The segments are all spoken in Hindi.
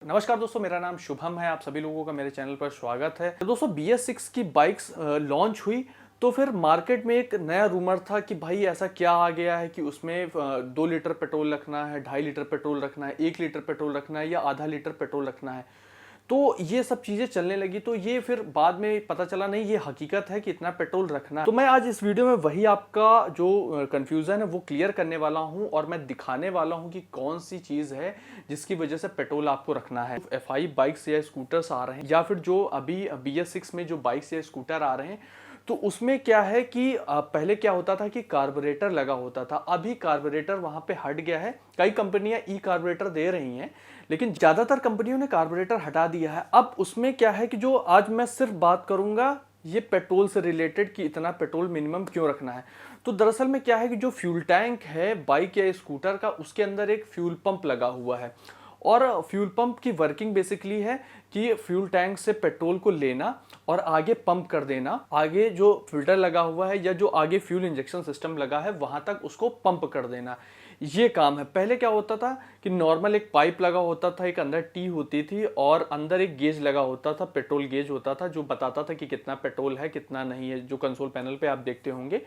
नमस्कार दोस्तों, मेरा नाम शुभम है। आप सभी लोगों का मेरे चैनल पर स्वागत है। तो दोस्तों BS6 की बाइक्स लॉन्च हुई तो फिर मार्केट में एक नया रूमर था कि भाई ऐसा क्या आ गया है कि उसमें 2 लीटर पेट्रोल रखना है, 2.5 लीटर पेट्रोल रखना है, 1 लीटर पेट्रोल रखना है या आधा लीटर पेट्रोल रखना है। तो ये सब चीजें चलने लगी तो ये फिर बाद में पता चला नहीं ये हकीकत है कि इतना पेट्रोल रखना है। तो मैं आज इस वीडियो में वही आपका जो कंफ्यूजन है वो क्लियर करने वाला हूं और मैं दिखाने वाला हूं कि कौन सी चीज है जिसकी वजह से पेट्रोल आपको रखना है। FI बाइक्स या स्कूटर्स आ रहे हैं या फिर जो अभी BS6 में जो बाइक्स या स्कूटर आ रहे हैं तो उसमें क्या है कि पहले क्या होता था कि कार्बोरेटर लगा होता था। अभी कार्बोरेटर वहां पे हट गया है। कई कंपनियां ई कार्बोरेटर दे रही हैं लेकिन ज्यादातर कंपनियों ने कार्बोरेटर हटा दिया है। अब उसमें क्या है कि जो आज मैं सिर्फ बात करूंगा ये पेट्रोल से रिलेटेड कि इतना पेट्रोल मिनिमम क्यों रखना है। तो दरअसल में क्या है कि जो फ्यूल टैंक है बाइक या स्कूटर का उसके अंदर एक फ्यूल पंप लगा हुआ है और फ्यूल पंप की वर्किंग बेसिकली है कि फ्यूल टैंक से पेट्रोल को लेना और आगे पंप कर देना। आगे जो फिल्टर लगा हुआ है या जो आगे फ्यूल इंजेक्शन सिस्टम लगा है वहां तक उसको पंप कर देना, ये काम है। पहले क्या होता था कि नॉर्मल एक पाइप लगा होता था, एक अंदर टी होती थी और अंदर एक गेज लगा होता था, पेट्रोल गेज होता था जो बताता था कि कितना पेट्रोल है कितना नहीं है, जो कंसोल पैनल पे आप देखते होंगे।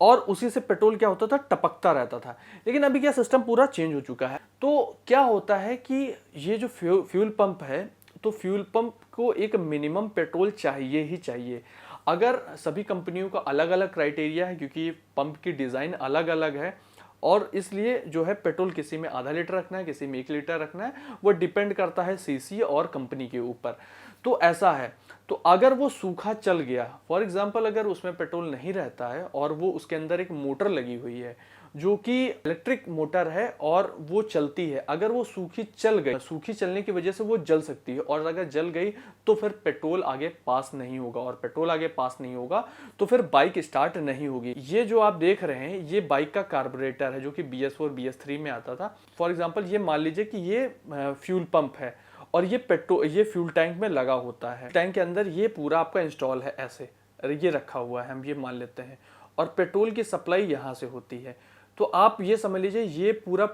और उसी से पेट्रोल क्या होता था टपकता रहता था। लेकिन अभी क्या सिस्टम पूरा चेंज हो चुका है। तो क्या होता है कि ये जो फ्यूल पंप है तो फ्यूल पंप को एक मिनिमम पेट्रोल चाहिए ही चाहिए। अगर सभी कंपनियों का अलग अलग क्राइटेरिया है क्योंकि पंप की डिज़ाइन अलग अलग है और इसलिए जो है पेट्रोल किसी में आधा लीटर रखना है, किसी में 1 लीटर रखना है, वो डिपेंड करता है सीसी और कंपनी के ऊपर। तो ऐसा है। तो अगर वो सूखा चल गया, फॉर एग्जांपल अगर उसमें पेट्रोल नहीं रहता है और वो उसके अंदर एक मोटर लगी हुई है जो कि इलेक्ट्रिक मोटर है और वो चलती है, अगर वो सूखी चल गई, सूखी चलने की वजह से वो जल सकती है और अगर जल गई तो फिर पेट्रोल आगे पास नहीं होगा और पेट्रोल आगे पास नहीं होगा तो फिर बाइक स्टार्ट नहीं होगी। ये जो आप देख रहे हैं ये बाइक का कार्बोरेटर है जो कि BS4 BS3 में आता था। फॉर एग्जाम्पल ये मान लीजिए कि ये फ्यूल पंप है और ये फ्यूल टैंक में लगा होता है। टैंक के अंदर ये पूरा आपका इंस्टॉल है, ऐसे ये रखा हुआ है, हम ये मान लेते हैं। और पेट्रोल की सप्लाई यहाँ से होती है। तो आप ये समझ लीजिए ये पूरा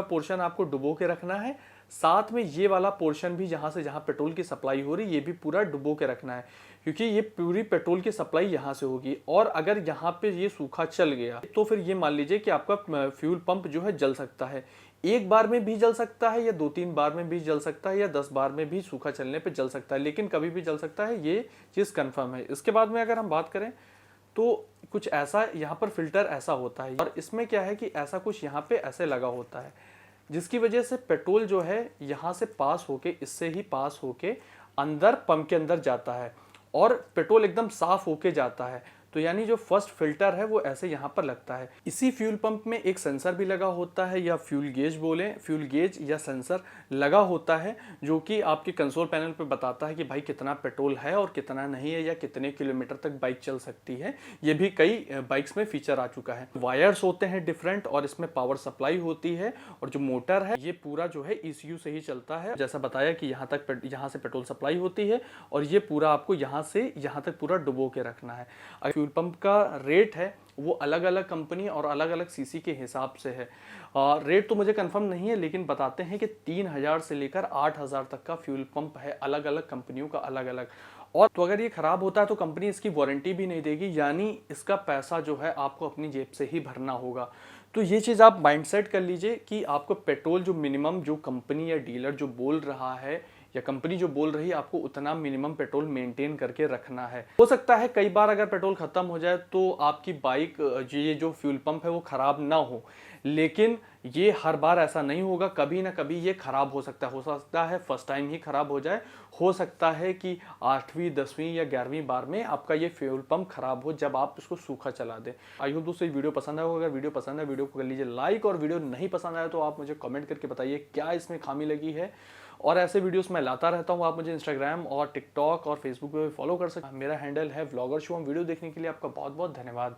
पोर्शन आपको डुबो के रखना है। साथ में ये वाला पोर्शन भी जहां से जहां पेट्रोल की सप्लाई हो रही है ये भी पूरा डुबो के रखना है क्योंकि ये पूरी पेट्रोल की सप्लाई यहां से होगी। और अगर यहाँ पे ये सूखा चल गया तो फिर ये मान लीजिए कि आपका फ्यूल पंप जो है जल सकता है। एक बार में भी जल सकता है या 2-3 बार में भी जल सकता है या 10 बार में भी सूखा चलने पे जल सकता है, लेकिन कभी भी जल सकता है, ये चीज़ कंफर्म है। इसके बाद में अगर हम बात करें तो कुछ ऐसा यहाँ पर फिल्टर ऐसा होता है और इसमें क्या है कि ऐसा कुछ यहाँ पे ऐसे लगा होता है जिसकी वजह से पेट्रोल जो है यहाँ से पास होके, इससे ही पास होके अंदर पंप के अंदर जाता है और पेट्रोल एकदम साफ होके जाता है। तो यानी जो फर्स्ट फिल्टर है वो ऐसे यहाँ पर लगता है। इसी फ्यूल पंप में एक सेंसर भी लगा होता है या फ्यूल गेज बोले, फ्यूल गेज या सेंसर लगा होता है जो कि आपके कंसोल पैनल पे बताता है कि भाई कितना पेट्रोल है और कितना नहीं है या कितने किलोमीटर तक बाइक चल सकती है। ये भी कई बाइक्स में फीचर आ चुका है। वायर्स होते हैं डिफरेंट और इसमें पावर सप्लाई होती है और जो मोटर है ये पूरा जो है ECU से ही चलता है। जैसा बताया कि यहाँ से पेट्रोल सप्लाई होती है और ये पूरा आपको यहाँ से यहाँ तक पूरा डुबो के रखना है। फ्यूल पंप का रेट है वो अलग अलग कंपनी और अलग अलग सीसी के हिसाब से है। रेट तो मुझे कंफर्म नहीं है लेकिन बताते हैं कि 3000 से लेकर 8000 तक का फ्यूल पंप है, अलग अलग कंपनियों का अलग अलग। और तो अगर ये खराब होता है तो कंपनी इसकी वारंटी भी नहीं देगी, यानी इसका पैसा जो है आपको अपनी जेब से ही भरना होगा। तो ये चीज़ आप माइंडसेट कर लीजिए कि आपको पेट्रोल जो मिनिमम जो कंपनी या डीलर जो बोल रहा है या कंपनी जो बोल रही है आपको उतना मिनिमम पेट्रोल मेंटेन करके रखना है। हो सकता है कई बार अगर पेट्रोल खत्म हो जाए तो आपकी बाइक ये जो फ्यूल पंप है वो खराब ना हो, लेकिन ये हर बार ऐसा नहीं होगा, कभी ना कभी ये खराब हो सकता है फर्स्ट टाइम ही खराब हो जाए। हो सकता है कि 8वीं 10वीं या 11वीं बार में आपका ये फ्यूल पंप खराब हो जब आप इसको सूखा चला दें। आई होप दोस्तों ये वीडियो पसंद आएगा। अगर वीडियो पसंद है वीडियो को कर लीजिए लाइक और वीडियो नहीं पसंद आया तो आप मुझे कमेंट करके बताइए क्या इसमें खामी लगी है। और ऐसे वीडियोस मैं लाता रहता हूँ। आप मुझे इंस्टाग्राम और टिकटॉक और फेसबुक पे फॉलो कर सकते हैं। मेरा हैंडल है व्लॉगर शुभम। वीडियो देखने के लिए आपका बहुत बहुत धन्यवाद।